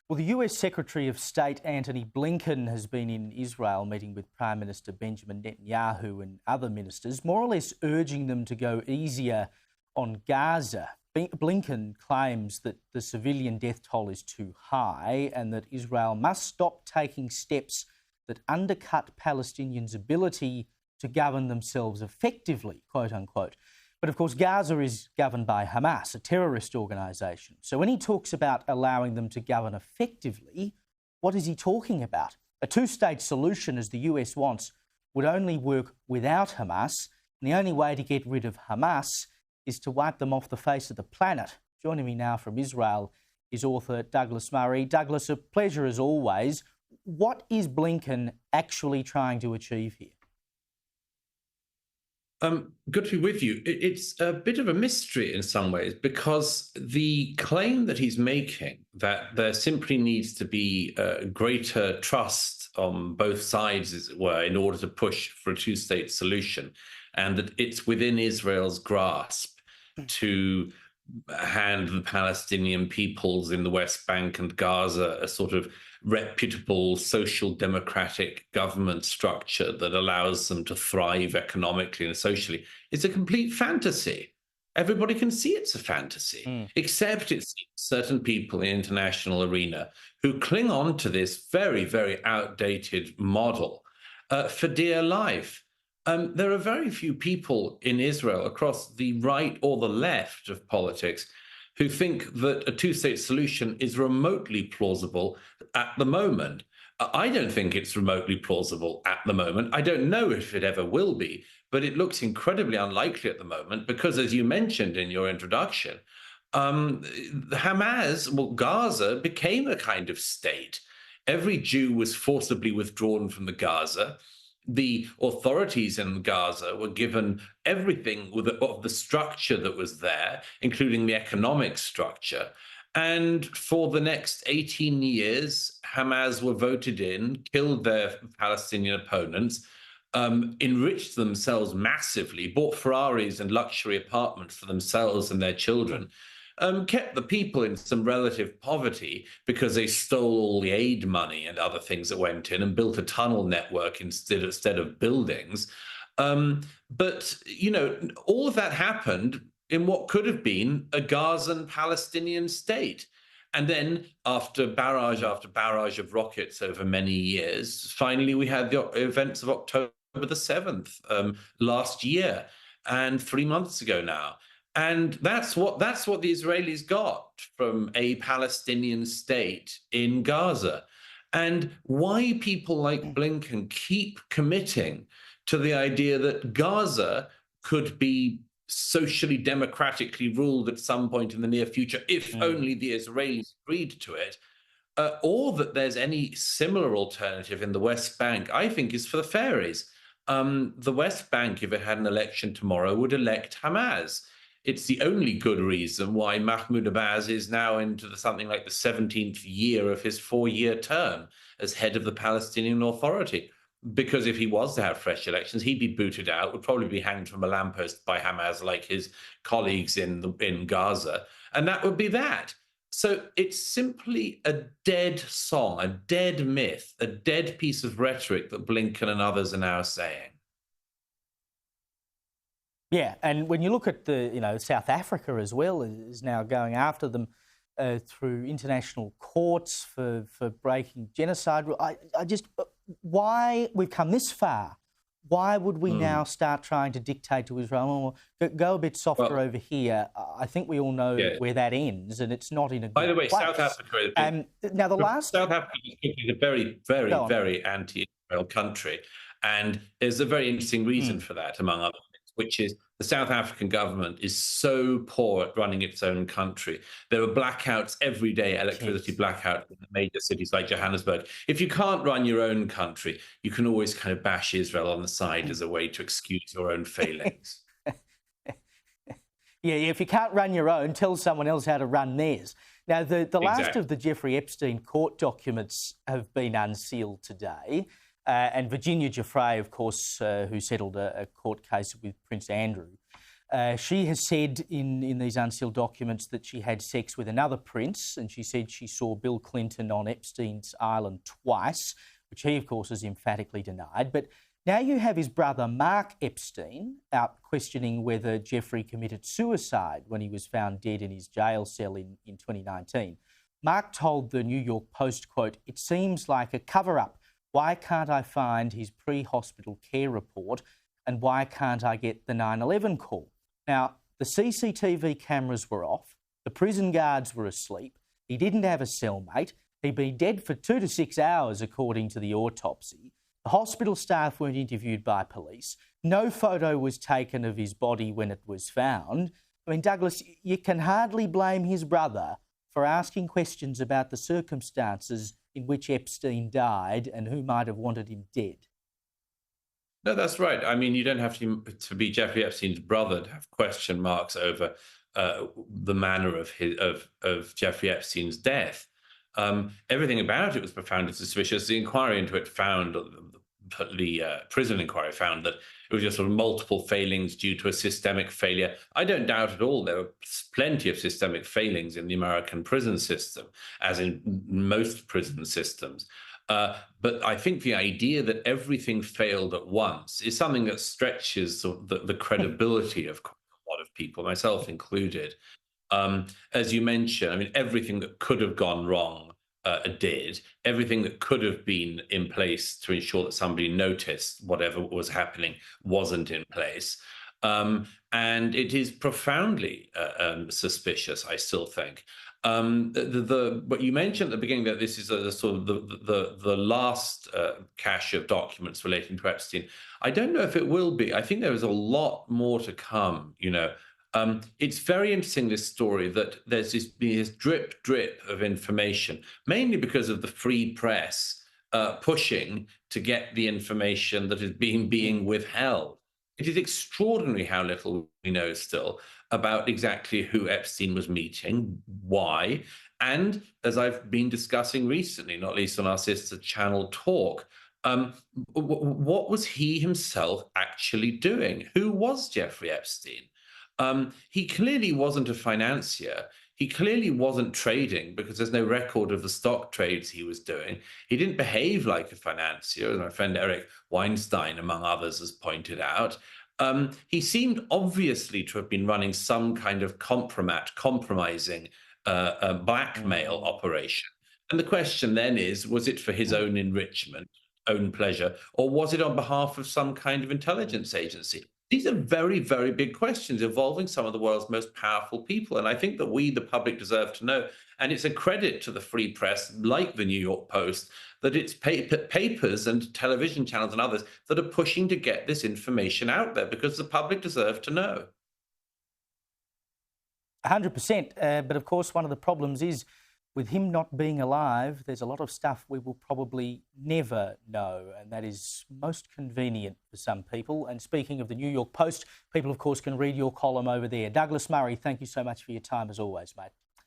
Well, the US Secretary of State Antony Blinken has been in Israel meeting with Prime Minister Benjamin Netanyahu and other ministers, more or less urging them to go easier on Gaza. Blinken claims that the civilian death toll is too high and that Israel must stop taking steps that undercut Palestinians' ability to govern themselves effectively, quote unquote. But of course, Gaza is governed by Hamas, a terrorist organisation. So when he talks about allowing them to govern effectively, what is he talking about? A two-state solution, as the US wants, would only work without Hamas. And the only way to get rid of Hamas is to wipe them off the face of the planet. Joining me now from Israel is author Douglas Murray. Douglas, a pleasure as always. What is Blinken actually trying to achieve here? Good to be with you. It's a bit of a mystery in some ways, because the claim that he's making that there simply needs to be greater trust on both sides, as it were, in order to push for a two-state solution, and that it's within Israel's grasp to hand the Palestinian peoples in the West Bank and Gaza a sort of reputable social democratic government structure that allows them to thrive economically and socially. It's a complete fantasy. Everybody can see it's a fantasy, except it's certain people in the international arena who cling on to this very, very outdated model for dear life. There are very few people in Israel across the right or the left of politics who think that a two-state solution is remotely plausible at the moment. I don't think it's remotely plausible at the moment. I don't know if it ever will be, but it looks incredibly unlikely at the moment because, as you mentioned in your introduction, Hamas, well, Gaza became a kind of state. Every Jew was forcibly withdrawn from the Gaza. The authorities in Gaza were given everything of the structure that was there, including the economic structure. And for the next 18 years, Hamas were voted in, killed their Palestinian opponents, enriched themselves massively, bought Ferraris and luxury apartments for themselves and their children, kept the people in some relative poverty because they stole all the aid money and other things that went in and built a tunnel network instead of buildings. But, you know, all of that happened in what could have been a Gazan Palestinian state. And then after barrage of rockets over many years, finally we had the events of October the 7th last year and 3 months ago now. And that's what the Israelis got from a Palestinian state in Gaza. And why people like Blinken keep committing to the idea that Gaza could be socially democratically ruled at some point in the near future, if only the Israelis agreed to it, or that there's any similar alternative in the West Bank, I think is for the fairies. The West Bank, if it had an election tomorrow, would elect Hamas. It's the only good reason why Mahmoud Abbas is now into something like the 17th year of his 4-year term as head of the Palestinian Authority. Because if he was to have fresh elections, he'd be booted out, would probably be hanged from a lamppost by Hamas like his colleagues in Gaza. And that would be that. So it's simply a dead song, a dead myth, a dead piece of rhetoric that Blinken and others are now saying. Yeah, and when you look at South Africa as well is now going after them through international courts for breaking genocide. Why we've come this far? Why would we now start trying to dictate to Israel? Oh, go a bit softer over here. I think we all know where that ends, and it's not in a good place. By the way, South Africa. South Africa is a very, very, very anti-Israel country, and there's a very interesting reason for that, among other things, which is the South African government is so poor at running its own country. There are blackouts every day, electricity blackouts in major cities like Johannesburg. If you can't run your own country, you can always kind of bash Israel on the side as a way to excuse your own failings. Yeah, if you can't run your own, tell someone else how to run theirs. Now, the last of the Jeffrey Epstein court documents have been unsealed today. And Virginia Giuffre, of course, who settled a court case with Prince Andrew, She has said in these unsealed documents that she had sex with another prince, and she said she saw Bill Clinton on Epstein's island twice, which he, of course, has emphatically denied. But now you have his brother, Mark Epstein, out questioning whether Jeffrey committed suicide when he was found dead in his jail cell in 2019. Mark told the New York Post, quote, "It seems like a cover-up. Why can't I find his pre-hospital care report? And why can't I get the 9/11 call?" Now, the CCTV cameras were off. The prison guards were asleep. He didn't have a cellmate. He'd been dead for 2 to 6 hours, according to the autopsy. The hospital staff weren't interviewed by police. No photo was taken of his body when it was found. I mean, Douglas, you can hardly blame his brother for asking questions about the circumstances in which Epstein died and who might have wanted him dead. No, that's right. I mean, you don't have to be Jeffrey Epstein's brother to have question marks over the manner of Jeffrey Epstein's death. Everything about it was profoundly suspicious. The inquiry into it found, the prison inquiry found that it was just sort of multiple failings due to a systemic failure. I don't doubt at all there were plenty of systemic failings in the American prison system, as in most prison systems. But I think the idea that everything failed at once is something that stretches the credibility of a lot of people, myself included. As you mentioned, I mean, everything that could have gone wrong did. Everything that could have been in place to ensure that somebody noticed whatever was happening wasn't in place. And it is profoundly suspicious, I still think. But you mentioned at the beginning that this is a sort of the last cache of documents relating to Epstein. I don't know if it will be. I think there is a lot more to come. It's very interesting, this story, that there's this drip of information, mainly because of the free press pushing to get the information that is being withheld. It is extraordinary how little we know still about exactly who Epstein was meeting, why, and as I've been discussing recently, not least on our sister channel Talk, what was he himself actually doing? Who was Jeffrey Epstein? He clearly wasn't a financier. He clearly wasn't trading, because there's no record of the stock trades he was doing. He didn't behave like a financier, as my friend Eric Weinstein, among others, has pointed out. He seemed obviously to have been running some kind of compromising blackmail operation. And the question then is, was it for his own enrichment, own pleasure, or was it on behalf of some kind of intelligence agency? These are very, very big questions involving some of the world's most powerful people. And I think that we, the public, deserve to know. And it's a credit to the free press, like the New York Post, that it's papers and television channels and others that are pushing to get this information out there, because the public deserve to know. 100%. But of course, one of the problems is, with him not being alive, there's a lot of stuff we will probably never know, and that is most convenient for some people. And speaking of the New York Post, people, of course, can read your column over there. Douglas Murray, thank you so much for your time as always, mate.